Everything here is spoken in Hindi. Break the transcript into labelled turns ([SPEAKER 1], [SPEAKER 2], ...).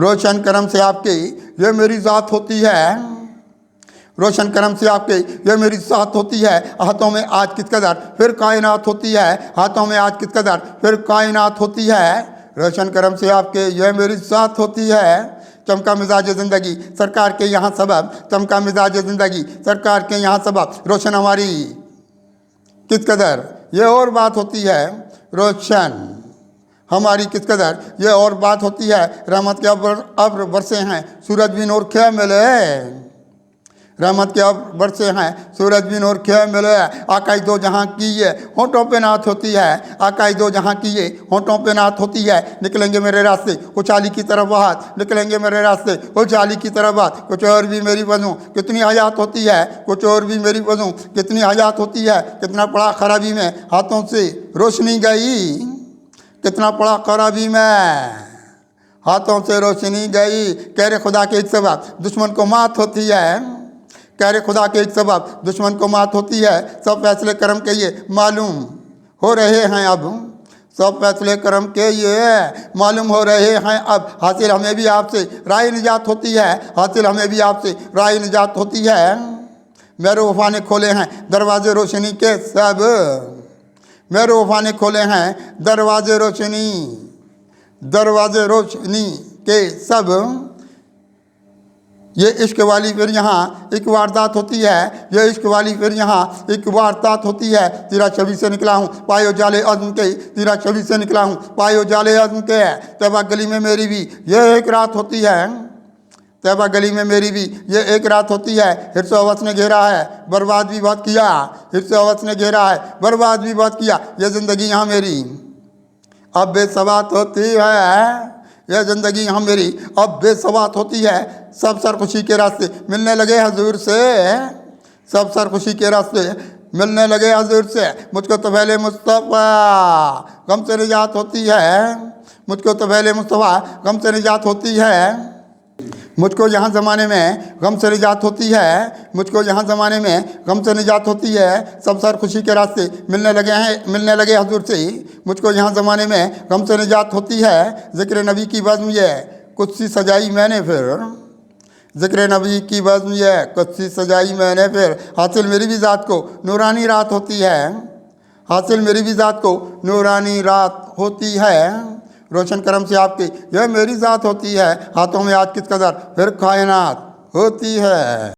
[SPEAKER 1] रोशन करम से आपकी ये मेरी ज़ात होती है, रोशन करम से आपके ये मेरी ज़ात होती है। हाथों में आज किस कदर फिर कायनात होती है, हाथों में आज किस कदर फिर कायनात होती है। रोशन करम से आपके ये मेरी ज़ात होती है। चमका मिजाज ज़िंदगी सरकार के यहाँ सबब, चमका मिजाज ज़िंदगी सरकार के यहाँ सबब। रोशन हमारी किस कदर ये और बात होती है, रोशन हमारी किस कदर ये और बात होती है। रहमत के अब्र बरसे हैं, सूरज भी नूर खे मिले, रहमत के अब्र बरसे हैं, सूरज भी नूर खे मिले। आकाश दो जहाँ की ये होंठों पे नात होती है, आकाश दो जहाँ की ये होंठों पे नात होती है। निकलेंगे मेरे रास्ते उचाली की तरफ बात, निकलेंगे मेरे रास्ते उचाली की तरफ बात। कुछ और भी मेरी वजूं कितनी हयात होती है, कुछ और भी मेरी वजूं कितनी हयात होती है। कितना पड़ा खराबी में हाथों से रोशनी गई, कितना पड़ा खराबी में हाथों से रोशनी गई। कह रहे खुदा के एक सबब दुश्मन को मात होती है, कह रहे खुदा के एक सबब दुश्मन को मात होती है। सब फैसले करम के ये मालूम हो रहे हैं अब, सब फैसले करम के ये मालूम हो रहे हैं अब। हासिल हमें भी आपसे राय निजात होती है, हासिल हमें भी आपसे राय निजात होती है। मेरे वफा ने खोले हैं दरवाजे रोशनी के सब, मेरे वफा ने खोले हैं दरवाजे रोशनी, दरवाजे रोशनी के सब। ये इश्क वाली फिर यहाँ एक वारदात होती है, ये इश्क वाली फिर यहाँ एक वारदात होती है। तेरा छवि से निकला हूँ पायो जाले अज़्म के, तेरा छवि से निकला हूँ पायो जाले अज़्म के। तैबा गली में मेरी भी ये एक रात होती है, तैबा गली में मेरी भी ये एक रात होती है। हिर्स अवस ने घेरा है बर्बाद भी बहुत किया, हिर्स अवस ने घेरा है बर्बाद भी बहुत किया। ये ज़िंदगी यहाँ मेरी अब बेसवात होती है, यह ज़िंदगी यहाँ मेरी अब बेसवात होती है। सब सर खुशी के रास्ते मिलने लगे हजूर से, सब सर खुशी के रास्ते मिलने लगे हजूर से। मुझको तो पहले मुस्तफ़ा गम से निजात होती है, मुझको तो पहले मुस्तफ़ा गम से निजात होती है। मुझको यहाँ ज़माने में गम से निजात होती है, मुझको यहाँ ज़माने में गम से निजात होती है। सब सर खुशी के रास्ते मिलने लगे हैं, मिलने लगे हजूर से, मुझको यहाँ ज़माने में गम से निजात होती है। ज़िक्र नबी की बज़्म ये कुछ सी सजाई मैंने फिर, ज़िक्र नबी की बज़्म ये कुछ सी सजाई मैंने फिर। हासिल मेरी भी ज़ात को नूरानी रात होती है, हासिल मेरी भी ज़ात को नूरानी रात होती है। रोशन करम से आपकी यह मेरी ज़ात होती है। हाथों में आज किस कदर फिर कायनात होती है।